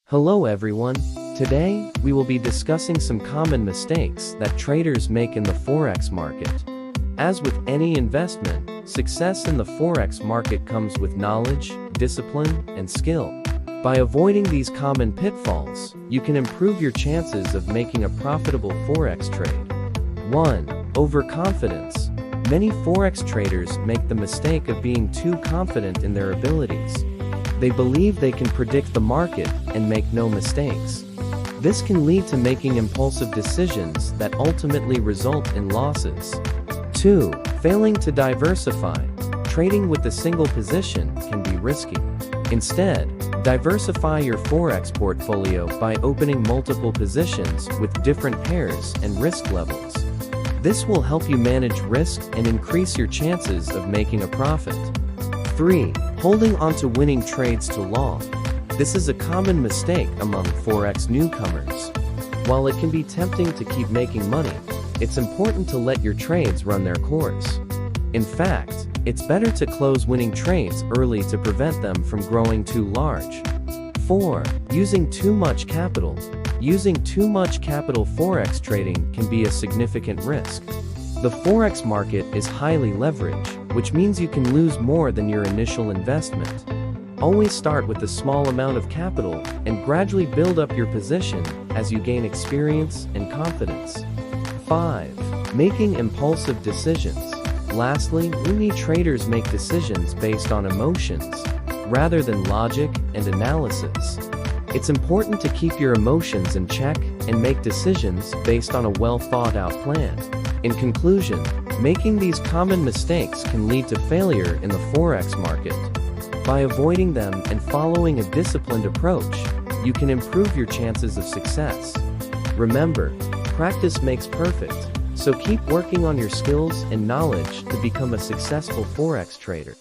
Hello everyone. Today, we will be discussing some common mistakes that traders make in the Forex market. As with any investment, success in the Forex market comes with knowledge, discipline, and skill. By avoiding these common pitfalls, you can improve your chances of making a profitable Forex trade. 1. Overconfidence. Many Forex traders make the mistake of being too confident in their abilities. They believe they can predict the market and make no mistakes. This can lead to making impulsive decisions that ultimately result in losses. 2. Failing to diversify. Trading with a single position can be risky. Instead, diversify your Forex portfolio by opening multiple positions with different pairs and risk levels. This will help you manage risk and increase your chances of making a profit. 3. Holding on to winning trades too long. This is a common mistake among Forex newcomers. While it can be tempting to keep making money, it's important to let your trades run their course. In fact, it's better to close winning trades early to prevent them from growing too large. 4. Using too much capital. Using too much capital Forex trading can be a significant risk. The Forex market is highly leveraged, which means you can lose more than your initial investment. Always start with a small amount of capital and gradually build up your position as you gain experience and confidence. 5. Making impulsive decisions. Lastly, many traders make decisions based on emotions, rather than logic and analysis. It's important to keep your emotions in check and make decisions based on a well-thought-out plan. In conclusion, making these common mistakes can lead to failure in the Forex market. By avoiding them and following a disciplined approach, you can improve your chances of success. Remember, practice makes perfect, so keep working on your skills and knowledge to become a successful Forex trader.